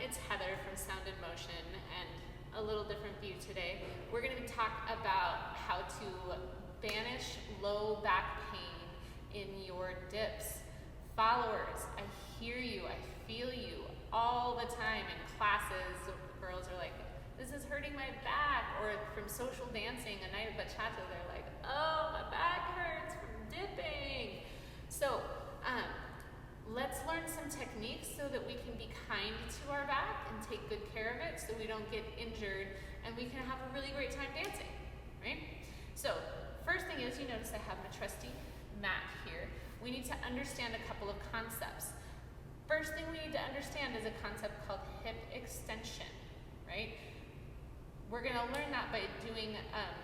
it's Heather from Sound in Motion, and a little different view today. We're going to talk about how to banish low back pain in your dips. Followers, I hear you, I feel you all the time in classes. Girls are like, this is hurting my back, or from social dancing, a night of bachata, they're like, oh, my back hurts from dipping. So let's learn some techniques so that we can be kind to our back and take good care of it so we don't get injured and we can have a really great time dancing, right? So first thing is, you notice I have my trusty mat here. We need to understand a couple of concepts. First thing we need to understand is a concept called hip extension, right? We're gonna learn that by doing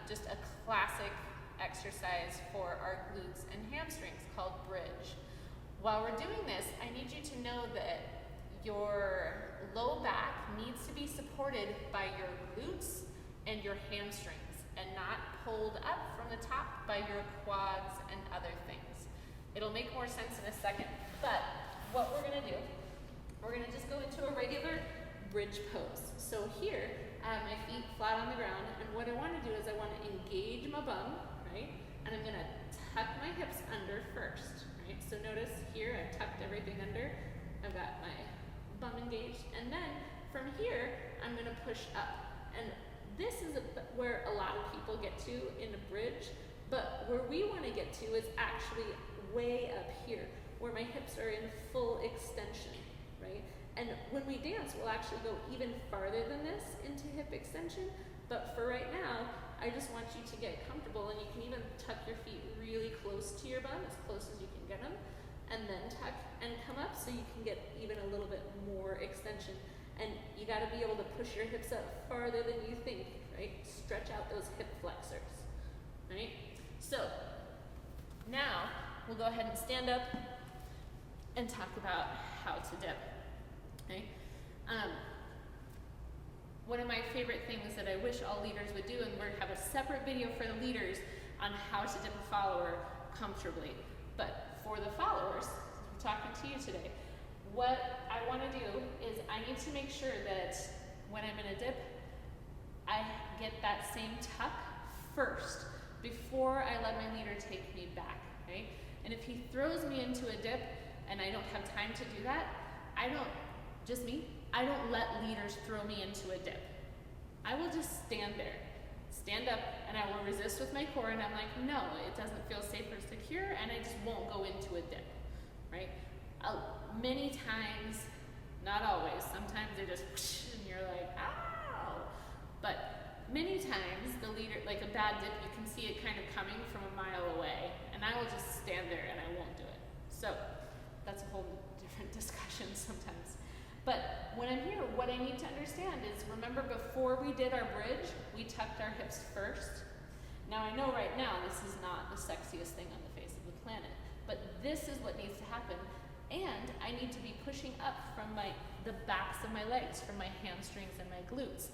just a classic exercise for our glutes and hamstrings called bridge. While we're doing this, I need you to know that your low back needs to be supported by your glutes and your hamstrings and not pulled up from the top by your quads and other things. It'll make more sense in a second, but what we're gonna do, we're gonna just go into a regular bridge pose. So here, I have my feet flat on the ground, and what I wanna do is I wanna engage my bum, right? And I'm gonna tuck my hips under first. So notice here, I've tucked everything under. I've got my bum engaged. And then from here, I'm gonna push up. And this is where a lot of people get to in a bridge, but where we wanna get to is actually way up here, where my hips are in full extension, right? And when we dance, we'll actually go even farther than this into hip extension, but for right now, I just want you to get comfortable, and you can even tuck your feet really close to your bum, as close as you can get them, and then tuck and come up so you can get even a little bit more extension. And you gotta be able to push your hips up farther than you think, right? Stretch out those hip flexors, right? So now we'll go ahead and stand up and talk about how to dip, okay? One of my favorite things that I wish all leaders would do, and we're gonna have a separate video for the leaders on how to dip a follower comfortably. But for the followers, since we're talking to you today, what I wanna do is I need to make sure that when I'm in a dip, I get that same tuck first before I let my leader take me back, right? And if he throws me into a dip and I don't have time to do that, I don't let leaders throw me into a dip. I will just stand there, stand up, and I will resist with my core, and I'm like, no, it doesn't feel safe or secure, and I just won't go into a dip, right? Many times, not always, sometimes they just whoosh, and you're like, ow! But many times, the leader, like a bad dip, you can see it kind of coming from a mile away, and I will just stand there and I won't do it. So that's a whole different discussion sometimes. But when I'm here, what I need to understand is, remember before we did our bridge, we tucked our hips first. Now I know right now this is not the sexiest thing on the face of the planet, but this is what needs to happen. And I need to be pushing up from the backs of my legs, from my hamstrings and my glutes.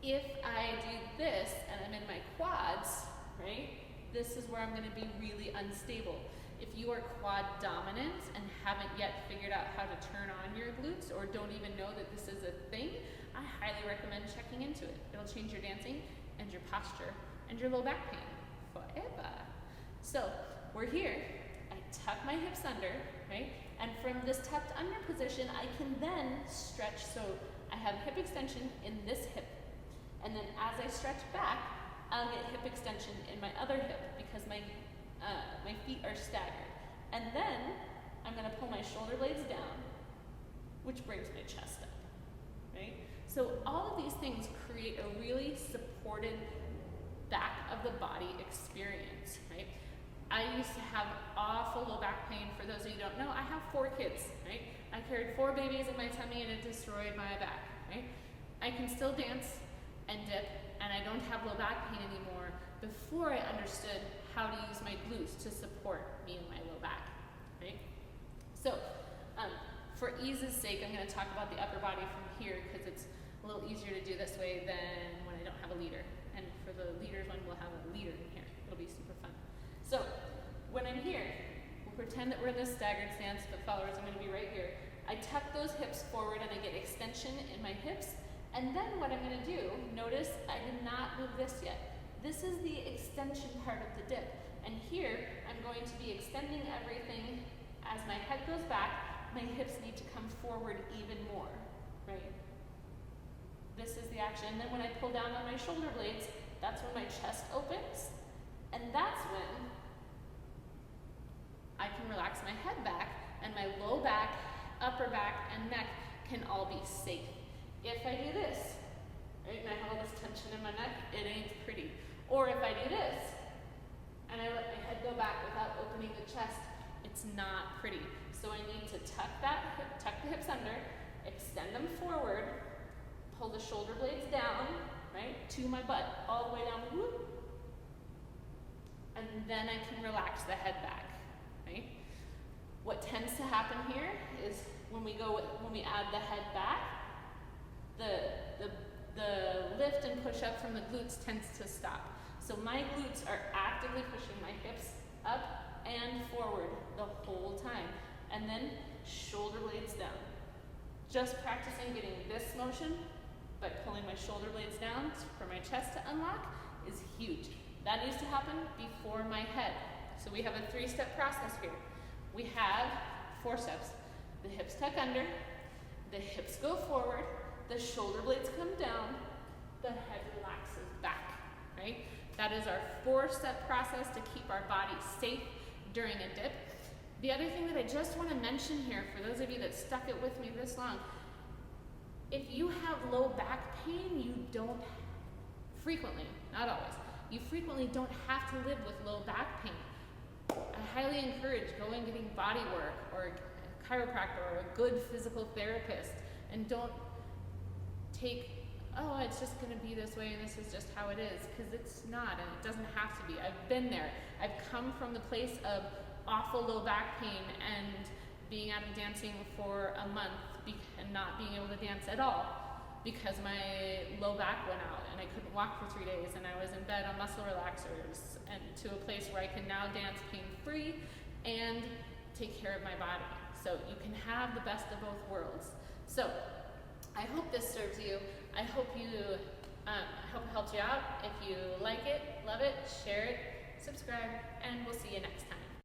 If I do this and I'm in my quads, right, this is where I'm gonna be really unstable. If you are quad dominant and haven't yet figured out how to turn on your glutes, or don't even know that this is a thing, I highly recommend checking into it. It'll change your dancing and your posture and your low back pain forever. So we're here, I tuck my hips under, right? And from this tucked under position, I can then stretch. So I have hip extension in this hip. And then as I stretch back, I'll get hip extension in my other hip because my feet are staggered. And then I'm gonna pull my shoulder blades down, which brings my chest up, right? So all of these things create a really supported back of the body experience, right? I used to have awful low back pain. For those of you who don't know, I have 4 kids, right? I carried 4 babies in my tummy and it destroyed my back, right? I can still dance and dip, and I don't have low back pain anymore before I understood how to use my glutes to support me in my low back, right? So for ease's sake, I'm gonna talk about the upper body from here because it's a little easier to do this way than when I don't have a leader. And for the leaders one, we'll have a leader in here. It'll be super fun. So when I'm here, pretend that we're in this staggered stance, but followers, I'm going to be right here. I tuck those hips forward and I get extension tension in my hips. And then what I'm gonna do, notice I did not move this yet. This is the extension part of the dip. And here, I'm going to be extending everything. As my head goes back, my hips need to come forward even more, right? This is the action. And then when I pull down on my shoulder blades, that's when my chest opens. And that's when I can relax my head back and my low back, upper back, and neck can all be safe. If I do this, right, and I have all this tension in my neck, it ain't pretty. Or if I do this, and I let my head go back without opening the chest, it's not pretty. So I need to tuck the hips under, extend them forward, pull the shoulder blades down, right, to my butt, all the way down, whoop, and then I can relax the head back, right? What tends to happen here is when we add the head back, the lift and push up from the glutes tends to stop. So my glutes are actively pushing my hips up and forward the whole time. And then shoulder blades down. Just practicing getting this motion by pulling my shoulder blades down for my chest to unlock is huge. That needs to happen before my head. So we have a 3-step process here. We have 4 steps. The hips tuck under, the hips go forward, the shoulder blades come down, the head relaxes back, right? That is our 4-step process to keep our body safe during a dip. The other thing that I just want to mention here, for those of you that stuck it with me this long, if you have low back pain, you don't frequently, not always, you frequently don't have to live with low back pain. I highly encourage going getting body work or a chiropractor or a good physical therapist, and don't take, oh, it's just going to be this way and this is just how it is, because it's not, and it doesn't have to be. I've been there. I've come from the place of awful low back pain and being out of dancing for a month and not being able to dance at all because my low back went out and I couldn't walk for 3 days and I was in bed on muscle relaxers, and to a place where I can now dance pain-free and take care of my body. So you can have the best of both worlds. So I hope this serves you. I hope it helped you out. If you like it, love it, share it, subscribe, and we'll see you next time.